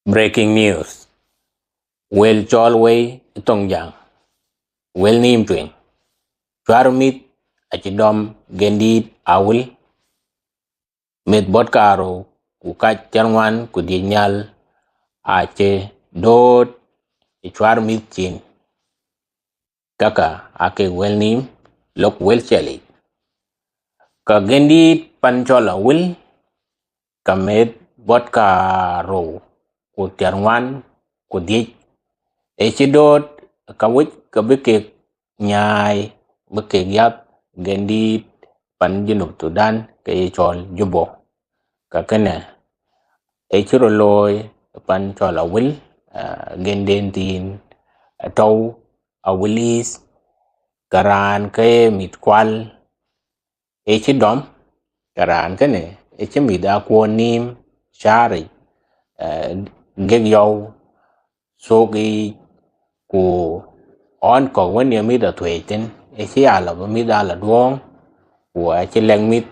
Breaking news. Well Cholway Tongjang. Well Nim Twing. Charmit Achidom Gendid Awil. Mit Botkaro. Kukat Charwan Kudinyal. Ache Dot. Charmit Chin. Kaka Ake Well Nim. Lok Well Chali. Ka Gendid Panchola Will. Kamet Botkaro. Kutiarwan Kudik. Echidot kawit kabikik nyai bikik yap gendit pan junub Sudan ke chol jubo kakene echiro loy pan chol awil genden tin taw awilis karan ke mit kwal echidom karan kene echimida kwonim shari gegyaw sogi ku on ko wen ya mi da twetin e chi ala ba mi da la duong ku a chi leng mit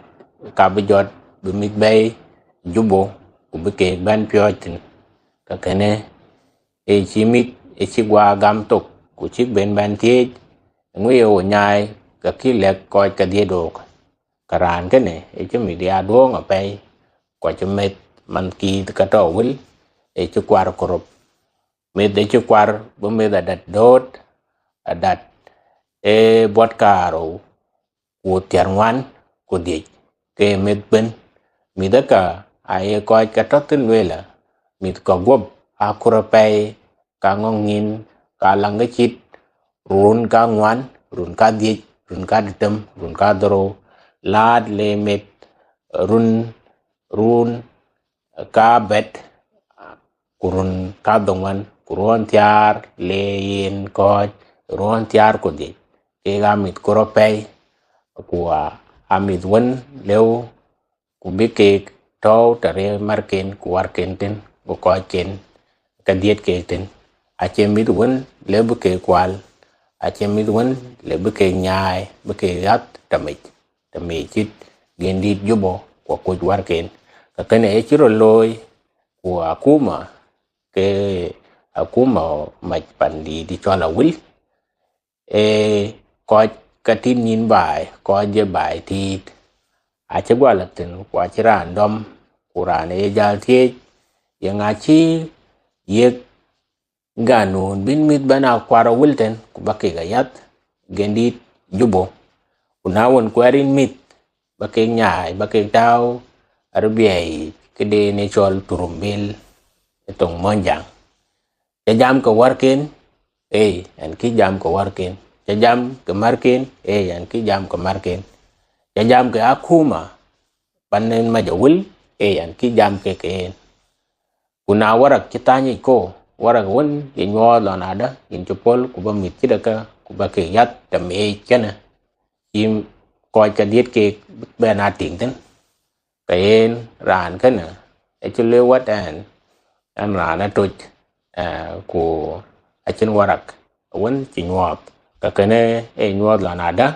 ka bi jot bi mit bay jubo ku bi ke ban pyo tin ka kene e chi mit e chi gwa gam tok ku chi ben ban tie ngwe o nyai ka ki lek ko ka die do karan kene e chi mi dia duong a pe ko chi met man ki ka to wil e chi kwar korop me de chi kwar bu me da dat dot dat e bot karo ku tiarwan ku dik ke med ben mi da ka ai ko ka totin wela mit ko gob akura pe ka ngongin ka lang chit run ka ngwan run ka dik run ka ditem run ka dro lad le met run ka bet kurun ka dongwan kurun tiar le yin ko run tiar ku dik ke ga mit koro pe kwa amit wen leo ku bike to tare marken ku warken ten ku ko ken ka diet ke ten a che mit wen le buke kwal a che mit wen le buke nyai buke gat tamit chit gendit jubo ko ku warken ka kene e chiro loy ku akuma ke akuma mach pandi di chola wil e ko ka tin nin bai ko je bai ti a che gwa la tin kwa chi ran dom kuran e jal tie ye nga chi ye ganun bin mit bana kwara wilten ku bakke ga yat gendit jubo kuna won kwarin mit bakke nyaai bakke taw arbiai kede ne chol turumbil tong monjang ja jam ko warken an ki jam ko warken ja jam ke marken an ki jam ko marken ja jam ke akuma panen ma jawil an ki jam ke kuna warak kitani ko warak won ye nyo la nada in chopol ku ba mit kidaka ku ba ke yat tam kana im ko ka diet ke be na ting ten kayen ran kana e chule wat an rana toj ku a chen warak won chi nyot ka kene e nyot la nada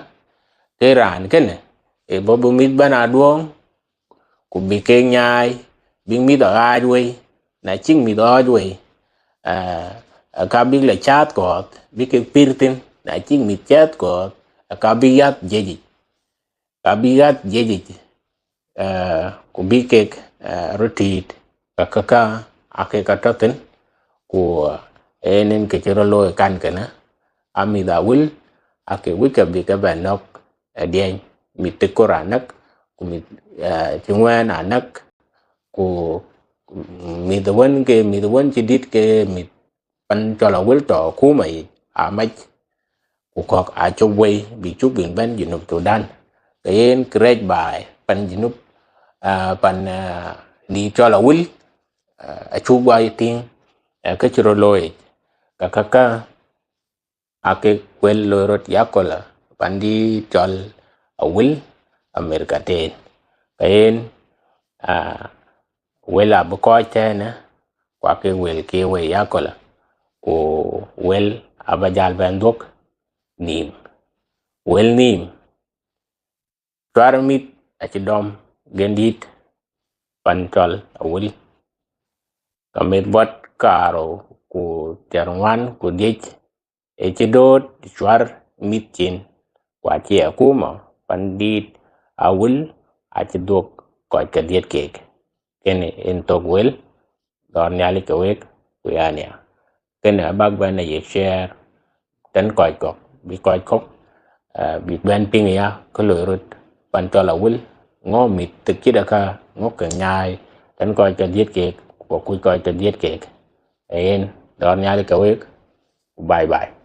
ke ran kene e bobu mit bana duong ku bi ke nyai bing mi da ai na ching mi da đuôi ka bi le chat ko bi ke pirtin na ching mi chat ko ka bi yat jeji ka bi yat jeji ku bi ke rotit ka ake ka toten ku enen ke chero lo kan kana ami da wil ake wika bi ka ba nok dien mi te koranak ku mi chungwa na nak ku mi the one ke mi the one chi dit ke mi pan cho la wil to ku mai a mach ku kok a cho wei bi chu bin ban junub Sudan ke en krech bai pan junub pan di cho la wil a chu bai ting ka chiro loy ka ake kwel lorot yakola pan di chol a wil America ten kayen wela bu ko tena kwa ke wel ke we yakola o wel abajal bandok nim wel nim twarmit a ci dom gendit pan tol a wil Kamit bot karo ku terwan ku dik echidot chwar mitchin kwa chi akuma pandit awul achidok kwa kadiet kek kene en togwel dor nyali kawek kuyania kene abag bana ye share ten koy kok bi koy kok bi ben ping ya kolorot pan chola wul ngo mit tikida ka ngo ka nyai ten koy kadiet kek ko ku koy kadiet kek en dor nyali kawek bye bye.